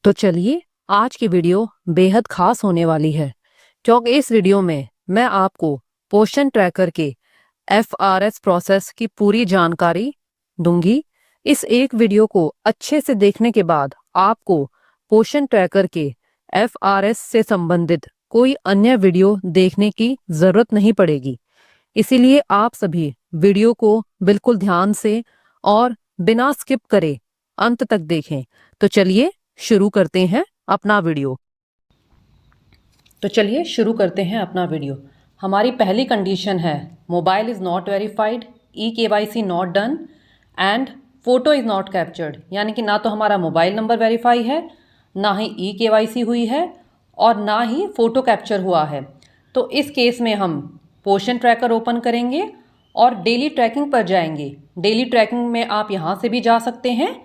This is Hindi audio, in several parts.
तो चलिए आज की वीडियो बेहद खास होने वाली है, क्योंकि इस वीडियो में मैं आपको पोषण ट्रैकर के FRS प्रोसेस की पूरी जानकारी दूंगी। इस एक वीडियो को अच्छे से देखने के बाद आपको पोषण ट्रैकर के FRS से संबंधित कोई अन्य वीडियो देखने की जरूरत नहीं पड़ेगी। इसीलिए आप सभी वीडियो को बिल्कुल ध्यान से और बिना स्किप करे अंत तक देखें। तो चलिए शुरू करते हैं अपना वीडियो। हमारी पहली कंडीशन है mobile is not verified, eKYC not done and photo is not captured. यानी कि ना तो हमारा मोबाइल नंबर वेरीफाई है, ना ही eKYC हुई है और ना ही फ़ोटो कैप्चर हुआ है। तो इस केस में हम पोषण ट्रैकर ओपन करेंगे और डेली ट्रैकिंग पर जाएंगे। डेली ट्रैकिंग में आप यहाँ से भी जा सकते हैं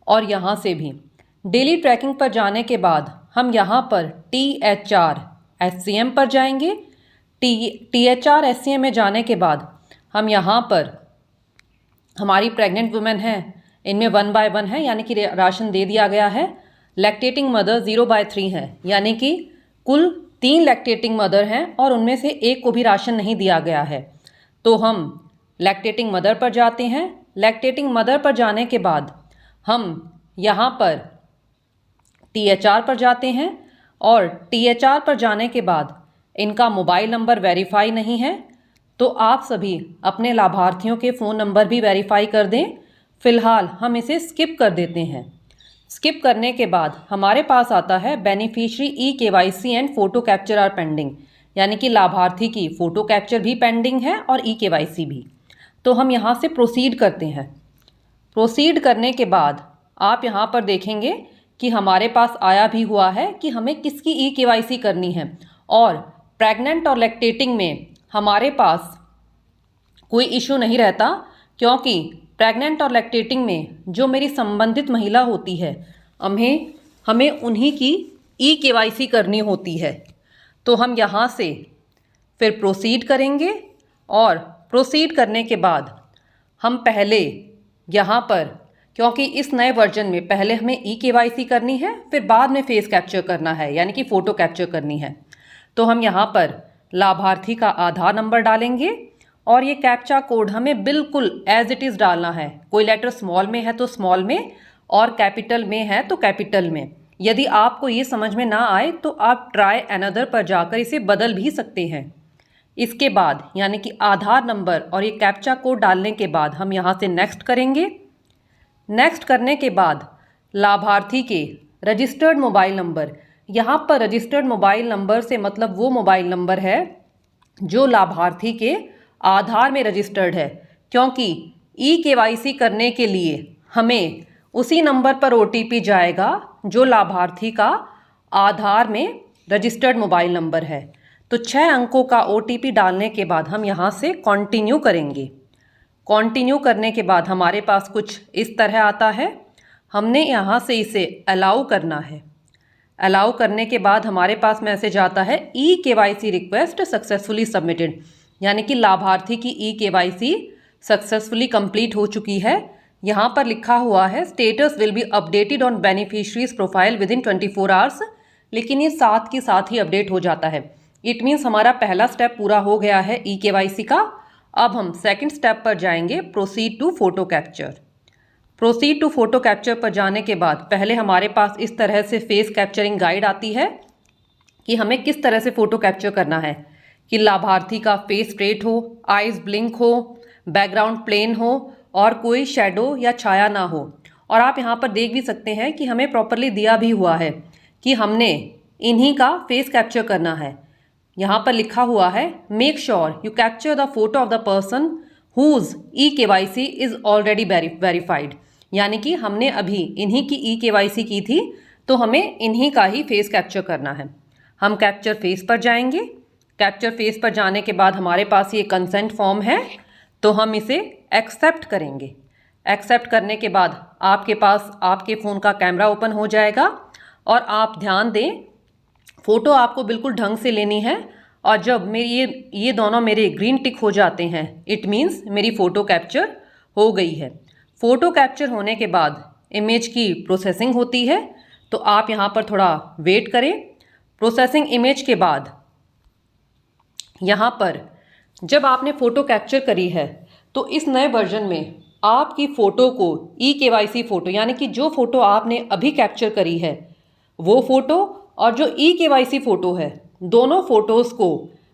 और यहाँ से भी। डेली ट्रैकिंग पर जाने के बाद हम यहाँ पर THR SCM पर जाएंगे। THR SCM में जाने के बाद हम यहाँ पर हमारी प्रेग्नेंट वुमेन हैं, इनमें 1 बाय 1 है, यानी कि राशन दे दिया गया है। लैक्टेटिंग मदर 0 बाय 3 है, यानी कि कुल 3 लैक्टेटिंग मदर हैं और उनमें से एक को भी राशन नहीं दिया गया है। तो हम लैक्टेटिंग मदर पर जाते हैं। लैक्टेटिंग मदर पर जाने के बाद हम यहाँ पर THR पर जाते हैं और THR पर जाने के बाद इनका मोबाइल नंबर वेरीफाई नहीं है, तो आप सभी अपने लाभार्थियों के फ़ोन नंबर भी वेरीफाई कर दें। फ़िलहाल हम इसे स्किप कर देते हैं। स्किप करने के बाद हमारे पास आता है beneficiary eKYC and photo capture are pending, यानी कि लाभार्थी की फ़ोटो कैप्चर भी पेंडिंग है और eKYC भी। तो हम यहाँ से प्रोसीड करते हैं। प्रोसीड करने के बाद आप यहाँ पर देखेंगे कि हमारे पास आया भी हुआ है कि हमें किसकी eKYC करनी है। और प्रेग्नेंट और लैक्टेटिंग में हमारे पास कोई इशू नहीं रहता, क्योंकि प्रेग्नेंट और लैक्टेटिंग में जो मेरी संबंधित महिला होती है हमें उन्हीं की eKYC करनी होती है। तो हम यहाँ से फिर प्रोसीड करेंगे और प्रोसीड करने के बाद हम पहले यहाँ पर, क्योंकि इस नए वर्जन में पहले हमें eKYC करनी है, फिर बाद में फेस कैप्चर करना है, यानी कि फ़ोटो कैप्चर करनी है। तो हम यहाँ पर लाभार्थी का आधार नंबर डालेंगे और ये कैप्चा कोड हमें बिल्कुल एज इट इज़ डालना है। कोई लेटर स्मॉल में है तो स्मॉल में और कैपिटल में है तो कैपिटल में। यदि आपको ये समझ में ना आए तो आप ट्राई अनदर पर जाकर इसे बदल भी सकते हैं। इसके बाद यानी कि आधार नंबर और ये कैप्चा कोड डालने के बाद हम यहाँ से नेक्स्ट करेंगे। नेक्स्ट करने के बाद लाभार्थी के रजिस्टर्ड मोबाइल नंबर, यहाँ पर रजिस्टर्ड मोबाइल नंबर से मतलब वो मोबाइल नंबर है जो लाभार्थी के आधार में रजिस्टर्ड है, क्योंकि eKYC करने के लिए हमें उसी नंबर पर OTP जाएगा जो लाभार्थी का आधार में रजिस्टर्ड मोबाइल नंबर है। तो 6 अंकों का OTP डालने के बाद हम यहाँ से कंटिन्यू करेंगे। कंटिन्यू करने के बाद हमारे पास कुछ इस तरह आता है। हमने यहाँ से इसे अलाउ करना है। अलाउ करने के बाद हमारे पास मैसेज आता है eKYC रिक्वेस्ट सक्सेसफुली सबमिटेड, यानी कि लाभार्थी की eKYC सक्सेसफुली कंप्लीट हो चुकी है। यहाँ पर लिखा हुआ है status will be updated on beneficiaries profile with in 24 hours, लेकिन ये साथ के साथ ही अपडेट हो जाता है। इट मीन्स हमारा पहला स्टेप पूरा हो गया है eKYC का। अब हम सेकंड स्टेप पर जाएंगे, proceed to photo capture. Proceed to photo capture पर जाने के बाद पहले हमारे पास इस तरह से फेस कैप्चरिंग गाइड आती है कि हमें किस तरह से फ़ोटो कैप्चर करना है, कि लाभार्थी का फेस स्ट्रेट हो, आइज़ ब्लिंक हो, बैकग्राउंड प्लेन हो और कोई शेडो या छाया ना हो। और आप यहाँ पर देख भी सकते हैं कि हमें प्रॉपरली दिया भी हुआ है कि हमने इन्हीं का फेस कैप्चर करना है। यहाँ पर लिखा हुआ है make sure you capture the photo of the person whose eKYC is already verified, यानी कि हमने अभी इन्हीं की eKYC की थी तो हमें इन्हीं का ही फेस कैप्चर करना है। हम कैप्चर फेस पर जाएंगे। कैप्चर फेस पर जाने के बाद हमारे पास ये कंसेंट फॉर्म है, तो हम इसे एक्सेप्ट करेंगे। एक्सेप्ट करने के बाद आपके पास आपके फ़ोन का कैमरा ओपन हो जाएगा और आप ध्यान दें, फ़ोटो आपको बिल्कुल ढंग से लेनी है। और जब मेरी ये दोनों मेरे ग्रीन टिक हो जाते हैं, इट मीन्स मेरी फ़ोटो कैप्चर हो गई है। फ़ोटो कैप्चर होने के बाद इमेज की प्रोसेसिंग होती है। तो आप यहाँ पर थोड़ा वेट करें। प्रोसेसिंग इमेज के बाद यहाँ पर जब आपने फ़ोटो कैप्चर करी है तो इस नए वर्जन में आपकी फ़ोटो को eKYC फ़ोटो यानी कि जो फ़ोटो आपने अभी कैप्चर करी है वो फ़ोटो और जो eKYC फ़ोटो है दोनों फ़ोटोज़ को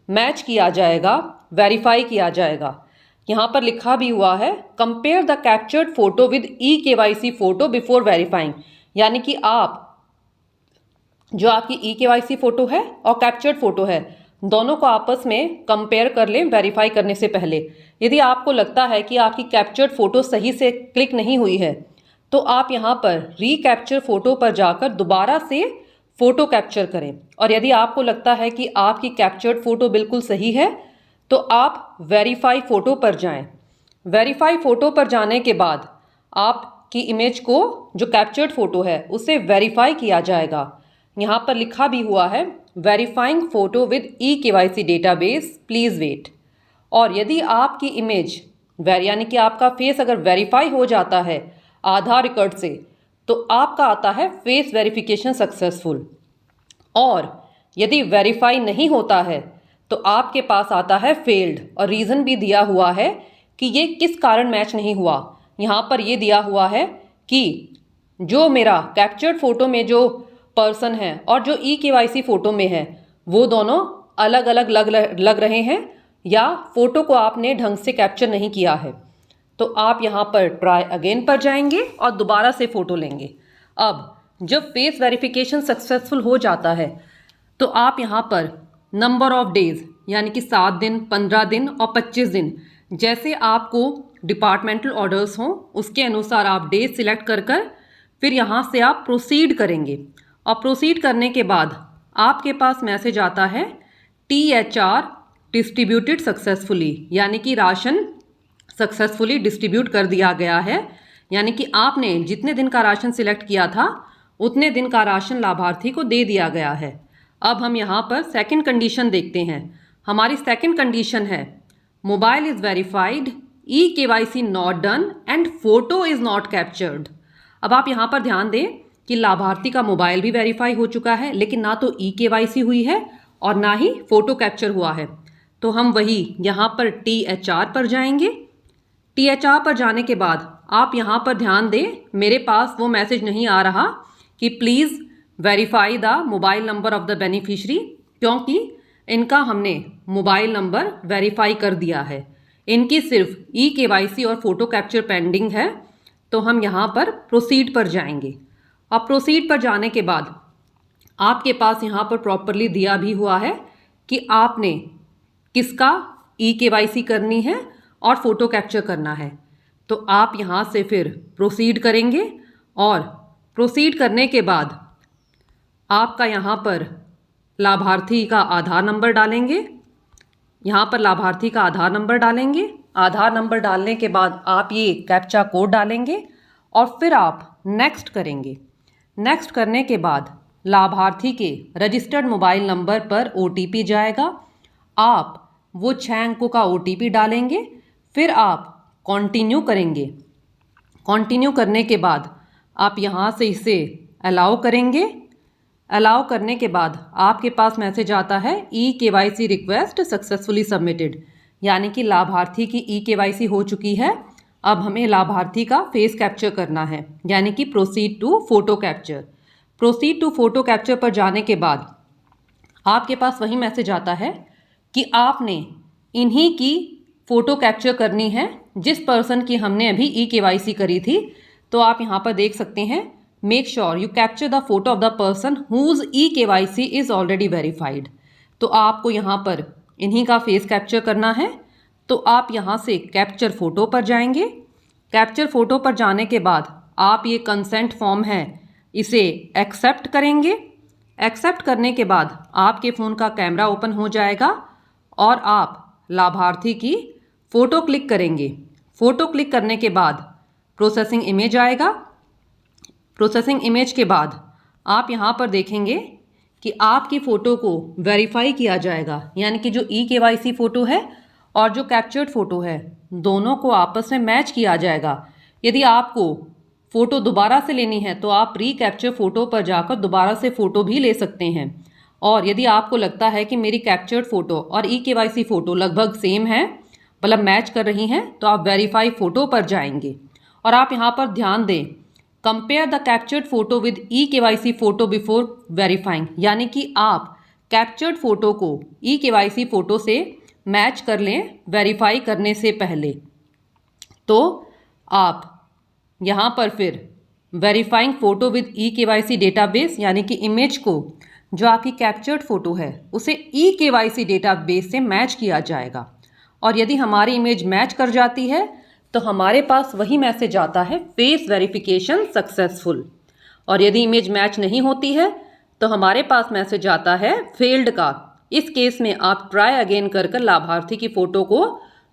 मैच किया जाएगा, वेरीफाई किया जाएगा। यहाँ पर लिखा भी हुआ है compare the captured photo with eKYC photo before verifying, यानी कि आप जो आपकी eKYC फ़ोटो है और कैप्चर्ड फ़ोटो है दोनों को आपस में कंपेयर कर लें वेरीफाई करने से पहले। यदि आपको लगता है कि आपकी कैप्चर्ड फ़ोटो सही से क्लिक नहीं हुई है तो आप यहाँ पर रीकैप्चर फ़ोटो पर जाकर दोबारा से फ़ोटो कैप्चर करें, और यदि आपको लगता है कि आपकी कैप्चर्ड फ़ोटो बिल्कुल सही है तो आप वेरीफाई फ़ोटो पर जाएं। वेरीफाई फ़ोटो पर जाने के बाद आपकी इमेज को जो कैप्चर्ड फ़ोटो है उसे वेरीफाई किया जाएगा। यहाँ पर लिखा भी हुआ है verifying photo with eKYC database please wait. और यदि आपकी इमेज यानी कि आपका फेस अगर वेरीफाई हो जाता है आधार रिकॉर्ड से तो आपका आता है फेस वेरिफिकेशन सक्सेसफुल, और यदि वेरीफाई नहीं होता है तो आपके पास आता है फेल्ड, और रीज़न भी दिया हुआ है कि ये किस कारण मैच नहीं हुआ। यहाँ पर ये दिया हुआ है कि जो मेरा कैप्चर्ड फ़ोटो में जो पर्सन है और जो eKYC फ़ोटो में है वो दोनों अलग अलग लग रहे हैं, या फ़ोटो को आपने ढंग से कैप्चर नहीं किया है। तो आप यहाँ पर ट्राई अगेन पर जाएंगे और दोबारा से फ़ोटो लेंगे। अब जब फेस वेरिफिकेशन सक्सेसफुल हो जाता है तो आप यहाँ पर नंबर ऑफ डेज़ यानी कि 7 दिन, 15 दिन और 25 दिन जैसे आपको डिपार्टमेंटल ऑर्डर्स हों उसके अनुसार आप डेज सिलेक्ट कर फिर यहाँ से आप प्रोसीड करेंगे। और प्रोसीड करने के बाद आपके पास मैसेज आता है THR डिस्ट्रीब्यूटेड सक्सेसफुली, यानी कि राशन सक्सेसफुली डिस्ट्रीब्यूट कर दिया गया है, यानी कि आपने जितने दिन का राशन सिलेक्ट किया था उतने दिन का राशन लाभार्थी को दे दिया गया है। अब हम यहाँ पर सेकंड कंडीशन देखते हैं। हमारी सेकंड कंडीशन है mobile is verified, eKYC not done and photo is not captured. अब आप यहाँ पर ध्यान दें कि लाभार्थी का मोबाइल भी वेरीफाई हो चुका है लेकिन ना तो eKYC हुई है और ना ही फ़ोटो कैप्चर हुआ है। तो हम वही यहाँ पर THR पर जाएंगे। THR पर जाने के बाद आप यहाँ पर ध्यान दें, मेरे पास वो मैसेज नहीं आ रहा कि please verify the mobile number of the beneficiary, क्योंकि इनका हमने मोबाइल नंबर वेरीफाई कर दिया है। इनकी सिर्फ eKYC और फ़ोटो कैप्चर पेंडिंग है। तो हम यहाँ पर प्रोसीड पर जाएंगे। अब प्रोसीड पर जाने के बाद आपके पास यहाँ पर प्रॉपरली दिया भी हुआ है कि आपने किसका eKYC करनी है और फ़ोटो कैप्चर करना है। तो आप यहाँ से फिर प्रोसीड करेंगे और प्रोसीड करने के बाद आपका यहाँ पर लाभार्थी का आधार नंबर डालेंगे। यहाँ पर लाभार्थी का आधार नंबर डालेंगे। आधार नंबर डालने के बाद आप ये कैप्चा कोड डालेंगे और फिर आप नेक्स्ट करेंगे। नेक्स्ट करने के बाद लाभार्थी के रजिस्टर्ड मोबाइल नंबर पर OTP जाएगा। आप वो 6 अंकों का OTP डालेंगे, फिर आप कंटिन्यू करेंगे। कंटिन्यू करने के बाद आप यहाँ से इसे अलाउ करेंगे। अलाउ करने के बाद आपके पास मैसेज आता है eKYC रिक्वेस्ट सक्सेसफुली सबमिटेड, यानी कि लाभार्थी की eKYC हो चुकी है। अब हमें लाभार्थी का फेस कैप्चर करना है, यानी कि proceed to photo capture. Proceed to photo capture पर जाने के बाद आपके पास वही मैसेज आता है कि आपने इन्हीं की फ़ोटो कैप्चर करनी है जिस पर्सन की हमने अभी eKYC करी थी। तो आप यहाँ पर देख सकते हैं make sure you capture the photo of the person whose eKYC is already verified. तो आपको यहाँ पर इन्हीं का फेस कैप्चर करना है। तो आप यहाँ से कैप्चर फ़ोटो पर जाएंगे। कैप्चर फ़ोटो पर जाने के बाद आप ये कंसेंट फॉर्म है इसे एक्सेप्ट करेंगे। एक्सेप्ट करने के बाद आपके फ़ोन का कैमरा ओपन हो जाएगा और आप लाभार्थी की फ़ोटो क्लिक करेंगे। फ़ोटो क्लिक करने के बाद प्रोसेसिंग इमेज आएगा। प्रोसेसिंग इमेज के बाद आप यहाँ पर देखेंगे कि आपकी फ़ोटो को वेरीफाई किया जाएगा, यानी कि जो eKYC फ़ोटो है और जो कैप्चर्ड फ़ोटो है दोनों को आपस में मैच किया जाएगा। यदि आपको फ़ोटो दोबारा से लेनी है तो आप प्री कैप्चर फ़ोटो पर जाकर दोबारा से फ़ोटो भी ले सकते हैं। और यदि आपको लगता है कि मेरी कैप्चर्ड फ़ोटो और eKYC फ़ोटो लगभग सेम है, मतलब मैच कर रही हैं, तो आप वेरीफाई फ़ोटो पर जाएंगे और आप यहाँ पर ध्यान दें, compare the captured photo with eKYC photo before verifying, यानी कि आप कैप्चर्ड फ़ोटो को eKYC फ़ोटो से मैच कर लें वेरीफाई करने से पहले। तो आप यहाँ पर फिर verifying photo with eKYC database, यानी कि इमेज को जो आपकी कैप्चर्ड फ़ोटो है उसे eKYC डेटाबेस से मैच किया जाएगा। और यदि हमारी इमेज मैच कर जाती है तो हमारे पास वही मैसेज आता है फेस वेरिफिकेशन सक्सेसफुल। और यदि इमेज मैच नहीं होती है तो हमारे पास मैसेज आता है फेल्ड का। इस केस में आप ट्राई अगेन कर लाभार्थी की फ़ोटो को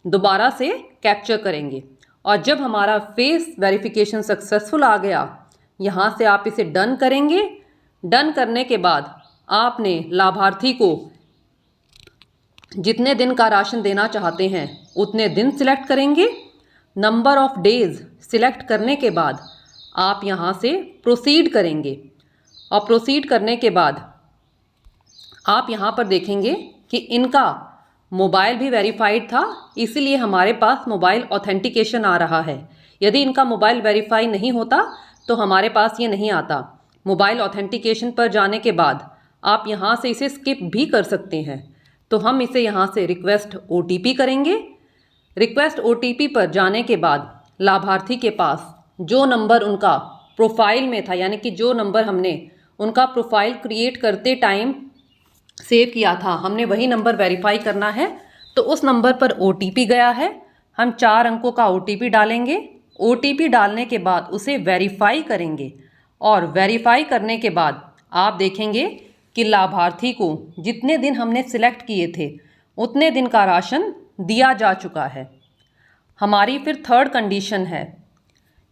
दोबारा से कैप्चर करेंगे। और जब हमारा फेस वेरिफिकेशन सक्सेसफुल आ गया, यहाँ से आप इसे डन करेंगे। डन करने के बाद आपने लाभार्थी को जितने दिन का राशन देना चाहते हैं उतने दिन सिलेक्ट करेंगे। नंबर ऑफ डेज सिलेक्ट करने के बाद आप यहाँ से प्रोसीड करेंगे और प्रोसीड करने के बाद आप यहाँ पर देखेंगे कि इनका मोबाइल भी वेरीफाइड था, इसीलिए हमारे पास मोबाइल ऑथेंटिकेशन आ रहा है। यदि इनका मोबाइल वेरीफाई नहीं होता तो हमारे पास ये नहीं आता। मोबाइल ऑथेंटिकेशन पर जाने के बाद आप यहाँ से इसे स्किप भी कर सकते हैं। तो हम इसे यहाँ से रिक्वेस्ट OTP करेंगे। रिक्वेस्ट OTP पर जाने के बाद लाभार्थी के पास जो नंबर उनका प्रोफाइल में था, यानी कि जो नंबर हमने उनका प्रोफाइल क्रिएट करते टाइम सेव किया था, हमने वही नंबर वेरीफाई करना है। तो उस नंबर पर OTP गया है, हम 4 अंकों का OTP डालेंगे। OTP डालने के बाद उसे वेरीफाई करेंगे और वेरीफाई करने के बाद आप देखेंगे कि लाभार्थी को जितने दिन हमने सिलेक्ट किए थे उतने दिन का राशन दिया जा चुका है। हमारी फिर थर्ड कंडीशन है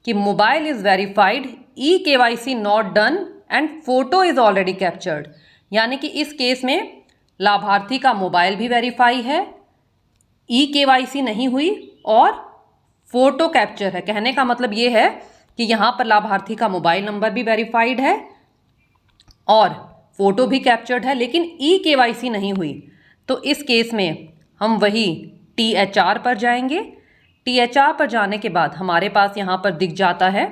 कि mobile is verified, eKYC not done and photo is already captured, यानी कि इस केस में लाभार्थी का मोबाइल भी वेरीफाई है, eKYC नहीं हुई और फोटो कैप्चर है। कहने का मतलब ये है कि यहाँ पर लाभार्थी का मोबाइल नंबर भी वेरीफाइड है और फोटो भी कैप्चर्ड है, लेकिन eKYC नहीं हुई। तो इस केस में हम वही THR पर जाएंगे। THR पर जाने के बाद हमारे पास यहाँ पर दिख जाता है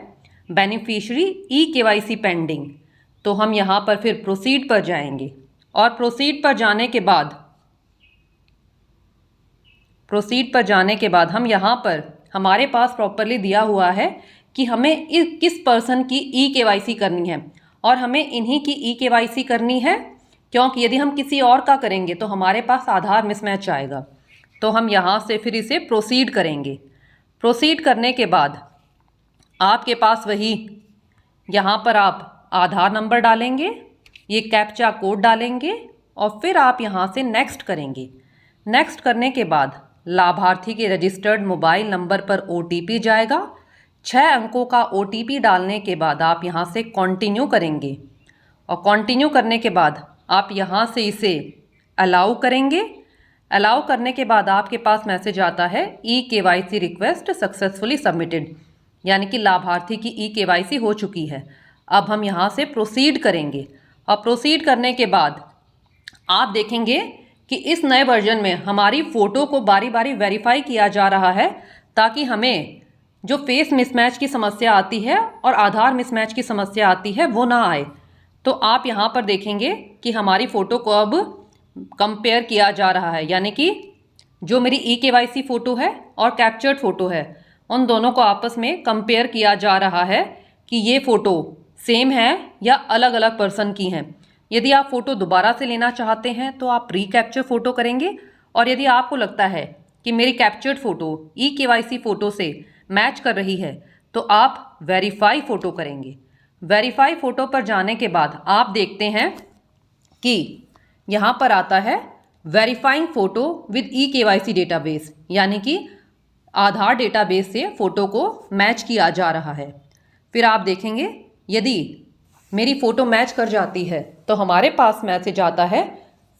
बेनिफिशियरी eKYC पेंडिंग। तो हम यहाँ पर फिर प्रोसीड पर जाएंगे और प्रोसीड पर जाने के बाद हम यहाँ पर हमारे पास प्रॉपरली दिया हुआ है कि हमें किस पर्सन की eKYC करनी है और हमें इन्हीं की eKYC करनी है, क्योंकि यदि हम किसी और का करेंगे तो हमारे पास आधार मिसमैच आएगा। तो हम यहाँ से फिर इसे प्रोसीड करेंगे। प्रोसीड करने के बाद आपके पास वही यहाँ पर आप आधार नंबर डालेंगे, ये कैप्चा कोड डालेंगे और फिर आप यहाँ से नेक्स्ट करेंगे। नेक्स्ट करने के बाद लाभार्थी के रजिस्टर्ड मोबाइल नंबर पर OTP जाएगा। 6 अंकों का OTP डालने के बाद आप यहाँ से कंटिन्यू करेंगे और कंटिन्यू करने के बाद आप यहाँ से इसे अलाउ करेंगे। अलाउ करने के बाद आपके पास मैसेज आता है eKYC रिक्वेस्ट सक्सेसफुली सबमिटेड, यानी कि लाभार्थी की eKYC हो चुकी है। अब हम यहाँ से प्रोसीड करेंगे और प्रोसीड करने के बाद आप देखेंगे कि इस नए वर्जन में हमारी फ़ोटो को बारी बारी वेरीफाई किया जा रहा है, ताकि हमें जो फेस मिसमैच की समस्या आती है और आधार मिसमैच की समस्या आती है वो ना आए। तो आप यहाँ पर देखेंगे कि हमारी फ़ोटो को अब कंपेयर किया जा रहा है, यानी कि जो मेरी eKYC फ़ोटो है और कैप्चर्ड फ़ोटो है उन दोनों को आपस में कंपेयर किया जा रहा है कि ये फ़ोटो सेम है या अलग अलग पर्सन की हैं। यदि आप फ़ोटो दोबारा से लेना चाहते हैं तो आप प्री कैप्चर फ़ोटो करेंगे, और यदि आपको लगता है कि मेरी कैप्चर्ड फ़ोटो eKYC फ़ोटो से मैच कर रही है तो आप वेरीफाई फ़ोटो करेंगे। वेरीफाई फ़ोटो पर जाने के बाद आप देखते हैं कि यहाँ पर आता है verifying photo with eKYC database, यानी कि आधार डेटाबेस से फ़ोटो को मैच किया जा रहा है। फिर आप देखेंगे यदि मेरी फ़ोटो मैच कर जाती है तो हमारे पास मैसेज आता है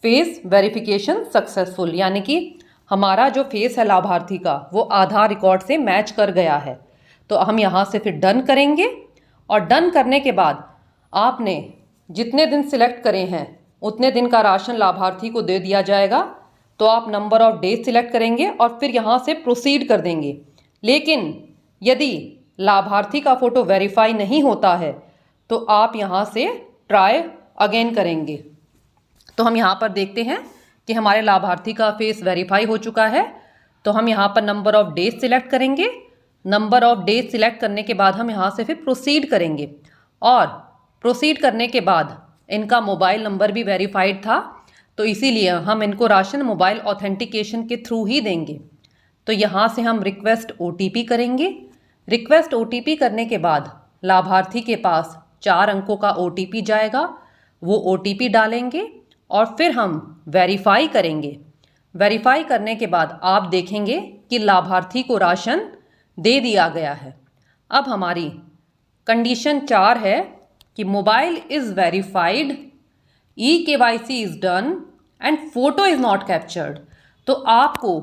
फेस वेरिफिकेशन सक्सेसफुल, यानी कि हमारा जो फेस है लाभार्थी का वो आधार रिकॉर्ड से मैच कर गया है। तो हम यहाँ से फिर डन करेंगे और डन करने के बाद आपने जितने दिन सिलेक्ट करे हैं उतने दिन का राशन लाभार्थी को दे दिया जाएगा। तो आप नंबर ऑफ डेज सिलेक्ट करेंगे और फिर यहाँ से प्रोसीड कर देंगे। लेकिन यदि लाभार्थी का फ़ोटो वेरीफाई नहीं होता है तो आप यहाँ से ट्राई अगेन करेंगे। तो हम यहाँ पर देखते हैं कि हमारे लाभार्थी का फेस वेरीफाई हो चुका है। तो हम यहाँ पर नंबर ऑफ डेज सिलेक्ट करेंगे। नंबर ऑफ डेज सिलेक्ट करने के बाद हम यहाँ से फिर प्रोसीड करेंगे और प्रोसीड करने के बाद इनका मोबाइल नंबर भी वेरीफाइड था, तो इसीलिए हम इनको राशन मोबाइल ऑथेंटिकेशन के थ्रू ही देंगे। तो यहाँ से हम रिक्वेस्ट OTP करेंगे। रिक्वेस्ट OTP करने के बाद लाभार्थी के पास 4 अंकों का OTP जाएगा, वो OTP डालेंगे और फिर हम वेरीफाई करेंगे। वेरीफाई करने के बाद आप देखेंगे कि लाभार्थी को राशन दे दिया गया है। अब हमारी कंडीशन 4 है कि mobile is verified, eKYC is done and photo is not captured. तो आपको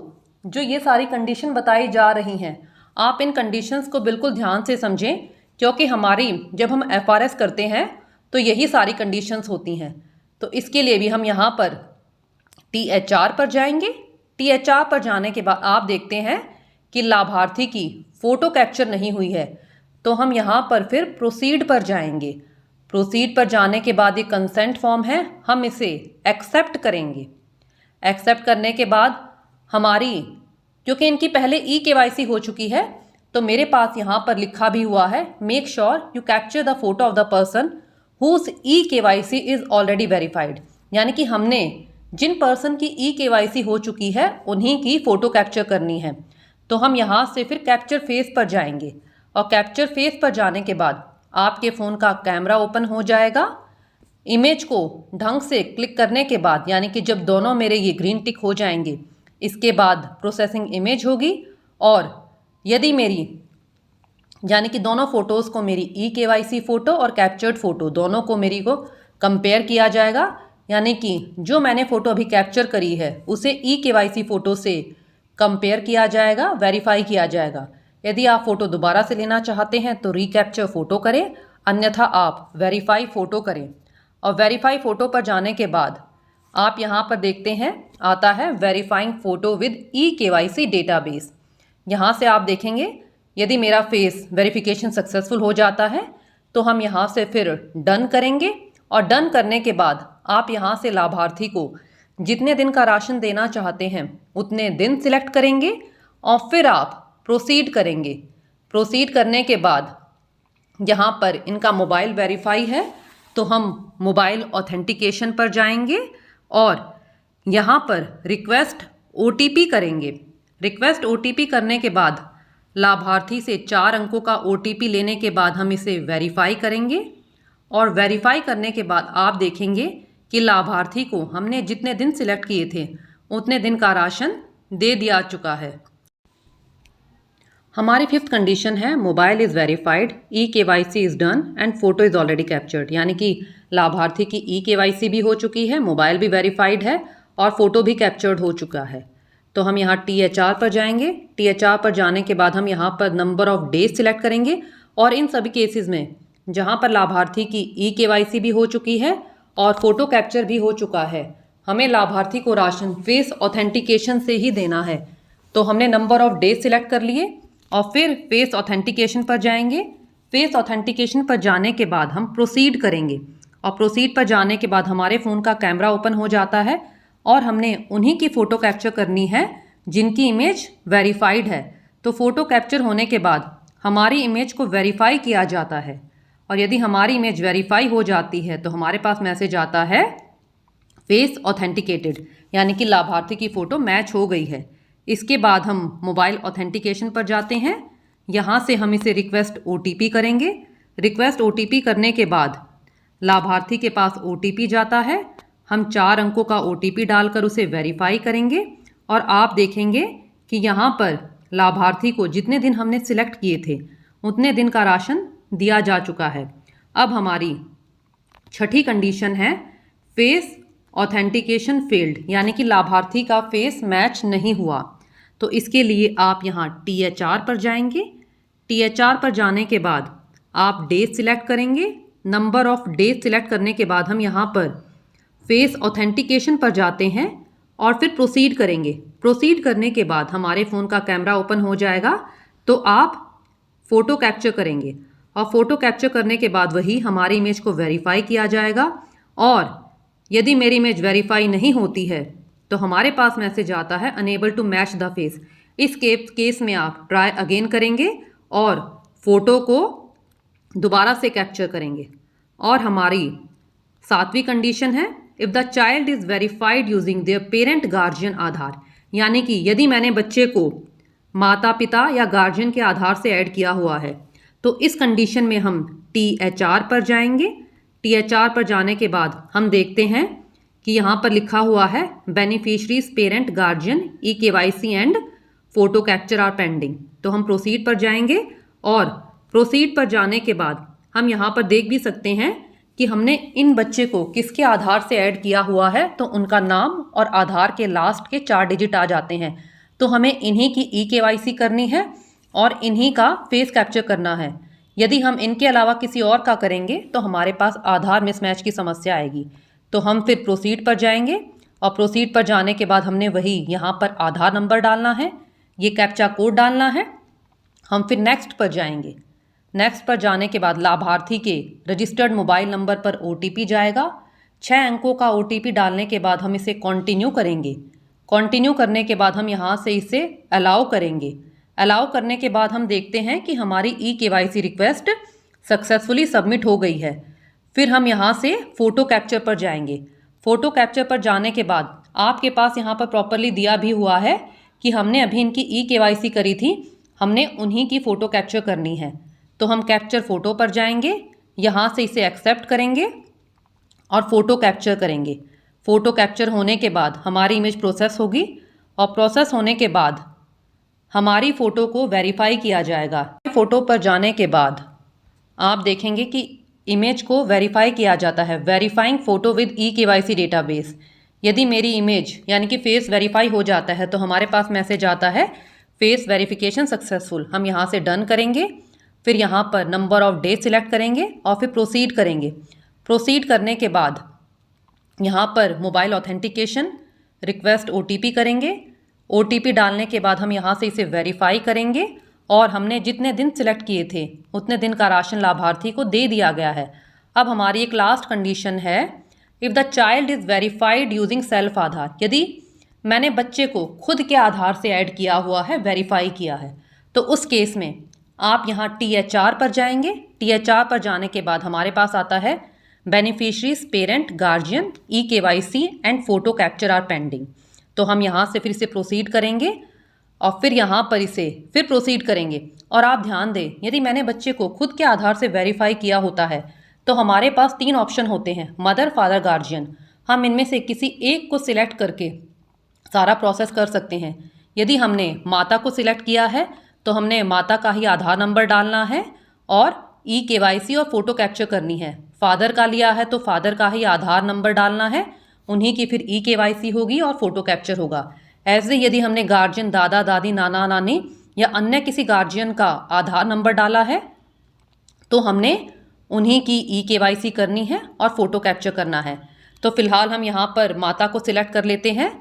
जो ये सारी कंडीशन बताई जा रही हैं, आप इन कंडीशंस को बिल्कुल ध्यान से समझें, क्योंकि हमारी जब हम FRS करते हैं तो यही सारी कंडीशंस होती हैं। तो इसके लिए भी हम यहाँ पर THR पर जाएंगे। THR पर जाने के बाद आप देखते हैं कि लाभार्थी की फ़ोटो कैप्चर नहीं हुई है, तो हम यहाँ पर फिर प्रोसीड पर जाएंगे। प्रोसीड पर जाने के बाद ये कंसेंट फॉर्म है, हम इसे एक्सेप्ट करेंगे। एक्सेप्ट करने के बाद हमारी, क्योंकि इनकी पहले eKYC हो चुकी है, तो मेरे पास यहाँ पर लिखा भी हुआ है make sure you capture the photo of the person whose eKYC is already verified. यानी कि हमने जिन पर्सन की eKYC हो चुकी है उन्हीं की फ़ोटो कैप्चर करनी है। तो हम यहाँ से फिर कैप्चर फेस पर जाएंगे और कैप्चर फेस पर जाने के बाद आपके फ़ोन का कैमरा ओपन हो जाएगा। इमेज को ढंग से क्लिक करने के बाद, यानी कि जब दोनों मेरे ये ग्रीन टिक हो जाएंगे, इसके बाद प्रोसेसिंग इमेज होगी और यदि मेरी, यानी कि दोनों फ़ोटोज़ को, मेरी eKYC फ़ोटो और कैप्चर्ड फ़ोटो दोनों को मेरी को कंपेयर किया जाएगा। यानी कि जो मैंने फ़ोटो अभी कैप्चर करी है उसे eKYC फ़ोटो से कंपेयर किया जाएगा, वेरीफाई किया जाएगा। यदि आप फ़ोटो दोबारा से लेना चाहते हैं तो रिकैप्चर फ़ोटो करें, अन्यथा आप वेरीफाई फ़ोटो करें। और वेरीफाई फ़ोटो पर जाने के बाद आप यहाँ पर देखते हैं आता है verifying photo with eKYC database. यहाँ से आप देखेंगे यदि मेरा फेस वेरिफिकेशन सक्सेसफुल हो जाता है तो हम यहाँ से फिर डन करेंगे और डन करने के बाद आप यहाँ से लाभार्थी को जितने दिन का राशन देना चाहते हैं उतने दिन सिलेक्ट करेंगे और फिर आप प्रोसीड करेंगे। प्रोसीड करने के बाद यहाँ पर इनका मोबाइल वेरीफाई है तो हम मोबाइल ऑथेंटिकेशन पर जाएंगे और यहाँ पर रिक्वेस्ट OTP करेंगे। रिक्वेस्ट OTP करने के बाद लाभार्थी से 4 अंकों का OTP लेने के बाद हम इसे वेरीफाई करेंगे और वेरीफाई करने के बाद आप देखेंगे कि लाभार्थी को हमने जितने दिन सिलेक्ट किए थे उतने दिन का राशन दे दिया चुका है। हमारी 5th कंडीशन है mobile is verified, eKYC is done and photo is already captured. यानी कि लाभार्थी की eKYC भी हो चुकी है, मोबाइल भी वेरीफाइड है और फोटो भी कैप्चर्ड हो चुका है। तो हम यहाँ THR पर जाएंगे। THR पर जाने के बाद हम यहाँ पर नंबर ऑफ डेज सिलेक्ट करेंगे और इन सभी केसेस में जहाँ पर लाभार्थी की eKYC भी हो चुकी है और फोटो कैप्चर भी हो चुका है, हमें लाभार्थी को राशन फेस ऑथेंटिकेशन से ही देना है। तो हमने नंबर ऑफ डेज सिलेक्ट कर लिए और फिर फेस ऑथेंटिकेशन पर जाएंगे। फेस ऑथेंटिकेशन पर जाने के बाद हम प्रोसीड करेंगे और प्रोसीड पर जाने के बाद हमारे फ़ोन का कैमरा ओपन हो जाता है और हमने उन्हीं की फ़ोटो कैप्चर करनी है जिनकी इमेज वेरीफाइड है। तो फ़ोटो कैप्चर होने के बाद हमारी इमेज को वेरीफाई किया जाता है और यदि हमारी इमेज वेरीफाई हो जाती है तो हमारे पास मैसेज आता है फेस ऑथेंटिकेटेड, यानी कि लाभार्थी की फ़ोटो मैच हो गई है। इसके बाद हम मोबाइल ऑथेंटिकेशन पर जाते हैं। यहाँ से हम इसे रिक्वेस्ट OTP करेंगे। रिक्वेस्ट OTP करने के बाद लाभार्थी के पास OTP जाता है, हम 4 अंकों का OTP डालकर उसे वेरीफाई करेंगे और आप देखेंगे कि यहाँ पर लाभार्थी को जितने दिन हमने सिलेक्ट किए थे उतने दिन का राशन दिया जा चुका है। अब हमारी 6ठी कंडीशन है फेस ऑथेंटिकेशन फेल्ड, यानी कि लाभार्थी का फेस मैच नहीं हुआ। तो इसके लिए आप यहाँ THR पर जाएंगे। THR पर जाने के बाद आप डेज सिलेक्ट करेंगे। नंबर ऑफ डेज सिलेक्ट करने के बाद हम यहाँ पर फेस ऑथेंटिकेशन पर जाते हैं और फिर प्रोसीड करेंगे। प्रोसीड करने के बाद हमारे फ़ोन का कैमरा ओपन हो जाएगा, तो आप फ़ोटो कैप्चर करेंगे और फ़ोटो कैप्चर करने के बाद वही हमारी इमेज को वेरीफाई किया जाएगा। और यदि मेरी इमेज वेरीफाई नहीं होती है तो हमारे पास मैसेज आता है unable to match the face. इस केस में आप ट्राई अगेन करेंगे और फ़ोटो को दोबारा से कैप्चर करेंगे। और हमारी 7वीं कंडीशन है, if the child is verified using their parent guardian Aadhaar, यानी कि यदि मैंने बच्चे को माता पिता या गार्जियन के आधार से ऐड किया हुआ है तो इस कंडीशन में हम THR पर जाएंगे। THR पर जाने के बाद हम देखते हैं कि यहाँ पर लिखा हुआ है beneficiary's parent guardian EKYC and photo capture are pending. तो हम प्रोसीड पर जाएंगे और प्रोसीड पर जाने के बाद हम यहाँ पर देख भी सकते हैं कि हमने इन बच्चे को किसके आधार से ऐड किया हुआ है, तो उनका नाम और आधार के लास्ट के 4 डिजिट आ जाते हैं। तो हमें इन्हीं की EKYC करनी है और इन्हीं का फेस कैप्चर करना है। यदि हम इनके अलावा किसी और का करेंगे तो हमारे पास आधार मिसमैच की समस्या आएगी। तो हम फिर प्रोसीड पर जाएंगे और प्रोसीड पर जाने के बाद हमने वही यहाँ पर आधार नंबर डालना है, ये कैप्चा कोड डालना है। हम फिर नेक्स्ट पर जाएंगे। नेक्स्ट पर जाने के बाद लाभार्थी के रजिस्टर्ड मोबाइल नंबर पर OTP जाएगा। 6 अंकों का OTP डालने के बाद हम इसे कंटिन्यू करेंगे। कंटिन्यू करने के बाद हम यहाँ से इसे अलाउ करेंगे। अलाउ करने के बाद हम देखते हैं कि हमारी EKYC रिक्वेस्ट सक्सेसफुली सबमिट हो गई है। फिर हम यहाँ से फ़ोटो कैप्चर पर जाएंगे। फ़ोटो कैप्चर पर जाने के बाद आपके पास यहाँ पर प्रॉपरली दिया भी हुआ है कि हमने अभी इनकी EKYC करी थी, हमने उन्हीं की फ़ोटो कैप्चर करनी है। तो हम कैप्चर फ़ोटो पर जाएंगे, यहाँ से इसे एक्सेप्ट करेंगे और फ़ोटो कैप्चर करेंगे। फ़ोटो कैप्चर होने के बाद हमारी इमेज प्रोसेस होगी और प्रोसेस होने के बाद हमारी फ़ोटो को वेरीफाई किया जाएगा। फ़ोटो पर जाने के बाद आप देखेंगे कि इमेज को वेरीफाई किया जाता है, verifying photo with EKYC database. यदि मेरी इमेज यानी कि फेस वेरीफाई हो जाता है तो हमारे पास मैसेज आता है फेस वेरिफिकेशन सक्सेसफुल। हम यहाँ से डन करेंगे, फिर यहाँ पर नंबर ऑफ डेज सिलेक्ट करेंगे और फिर प्रोसीड करेंगे। प्रोसीड करने के बाद यहाँ पर मोबाइल ऑथेंटिकेशन रिक्वेस्ट OTP करेंगे। OTP डालने के बाद हम यहाँ से इसे वेरीफाई करेंगे और हमने जितने दिन सिलेक्ट किए थे उतने दिन का राशन लाभार्थी को दे दिया गया है। अब हमारी एक लास्ट कंडीशन है, if the child is verified using self Aadhaar, यदि मैंने बच्चे को खुद के आधार से ऐड किया हुआ है, वेरीफाई किया है, तो उस केस में आप यहाँ THR पर जाएंगे। THR पर जाने के बाद हमारे पास आता है beneficiary's parent guardian EKYC and photo capture are pending. तो हम यहाँ से फिर इसे प्रोसीड करेंगे और फिर यहाँ पर इसे फिर प्रोसीड करेंगे। और आप ध्यान दें, यदि मैंने बच्चे को खुद के आधार से वेरीफाई किया होता है तो हमारे पास 3 ऑप्शन होते हैं, मदर, फादर, गार्जियन। हम इनमें से किसी एक को सिलेक्ट करके सारा प्रोसेस कर सकते हैं। यदि हमने माता को सिलेक्ट किया है तो हमने माता का ही आधार नंबर डालना है और EKYC और फ़ोटो कैप्चर करनी है। फादर का लिया है तो फादर का ही आधार नंबर डालना है, उन्हीं की फिर EKYC होगी और फ़ोटो कैप्चर होगा। ऐसे यदि हमने गार्जियन, दादा दादी, नाना नानी या अन्य किसी गार्जियन का आधार नंबर डाला है तो हमने उन्हीं की EKYC करनी है और फ़ोटो कैप्चर करना है। तो फिलहाल हम यहाँ पर माता को सिलेक्ट कर लेते हैं।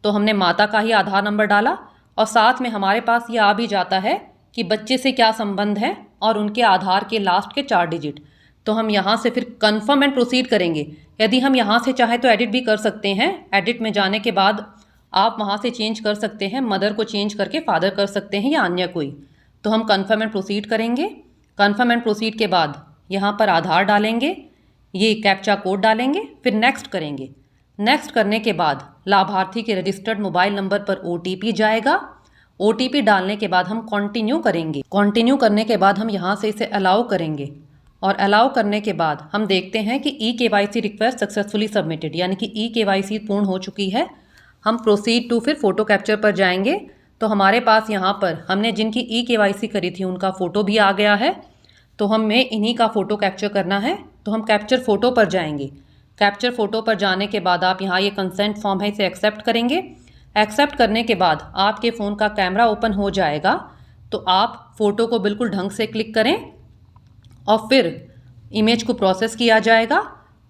तो हमने माता का ही आधार नंबर डाला और साथ में हमारे पास ये आ भी जाता है कि बच्चे से क्या संबंध है और उनके आधार के लास्ट के 4 डिजिट। तो हम यहाँ से फिर कन्फर्म एंड प्रोसीड करेंगे। यदि हम यहाँ से चाहे तो एडिट भी कर सकते हैं। एडिट में जाने के बाद आप वहाँ से चेंज कर सकते हैं, मदर को चेंज करके फादर कर सकते हैं या अन्य कोई। तो हम कन्फर्म एंड प्रोसीड करेंगे। कन्फर्म एंड प्रोसीड के बाद यहाँ पर आधार डालेंगे, ये कैप्चा कोड डालेंगे, फिर नेक्स्ट करेंगे। नेक्स्ट करने के बाद लाभार्थी के रजिस्टर्ड मोबाइल नंबर पर OTP जाएगा। OTP डालने के बाद हम कंटिन्यू करेंगे। कंटिन्यू करने के बाद हम यहाँ से इसे अलाउ करेंगे और अलाउ करने के बाद हम देखते हैं कि EKYC रिक्वेस्ट सक्सेसफुली सबमिटेड, यानी कि EKYC पूर्ण हो चुकी है। हम प्रोसीड टू फिर फ़ोटो कैप्चर पर जाएंगे। तो हमारे पास यहाँ पर हमने जिनकी EKYC करी थी उनका फ़ोटो भी आ गया है। तो हमें इन्हीं का फ़ोटो कैप्चर करना है। तो हम कैप्चर फ़ोटो पर जाएंगे। कैप्चर फ़ोटो पर जाने के बाद आप यहाँ ये कंसेंट फॉर्म है, इसे एक्सेप्ट करेंगे। एक्सेप्ट करने के बाद आपके फ़ोन का कैमरा ओपन हो जाएगा। तो आप फ़ोटो को बिल्कुल ढंग से क्लिक करें और फिर इमेज को प्रोसेस किया जाएगा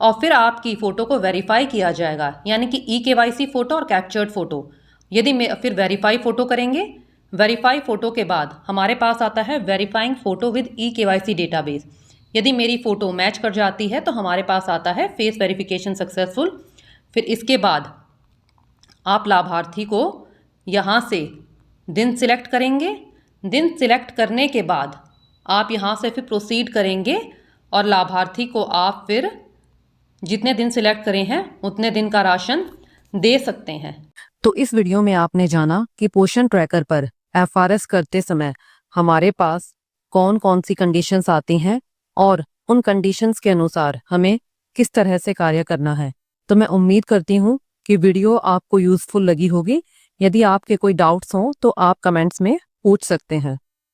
और फिर आपकी फ़ोटो को वेरीफाई किया जाएगा, यानी कि eKYC फ़ोटो और कैप्चर्ड फ़ोटो। यदि फिर वेरीफाई फ़ोटो करेंगे, वेरीफाई फ़ोटो के बाद हमारे पास आता है verifying photo with eKYC database. यदि मेरी फ़ोटो मैच कर जाती है तो हमारे पास आता है फेस वेरिफिकेशन सक्सेसफुल। फिर इसके बाद आप लाभार्थी को यहाँ से दिन सिलेक्ट करेंगे। दिन सिलेक्ट करने के बाद आप यहाँ से फिर प्रोसीड करेंगे और लाभार्थी को आप फिर जितने दिन सिलेक्ट करें हैं उतने दिन का राशन दे सकते हैं। तो इस वीडियो में आपने जाना कि पोषण ट्रैकर पर FRS करते समय हमारे पास कौन कौन सी कंडीशंस आती हैं और उन कंडीशंस के अनुसार हमें किस तरह से कार्य करना है। तो मैं उम्मीद करती हूँ कि वीडियो आपको यूजफुल लगी होगी। यदि आपके कोई डाउट्स हों तो आप कमेंट्स में पूछ सकते हैं।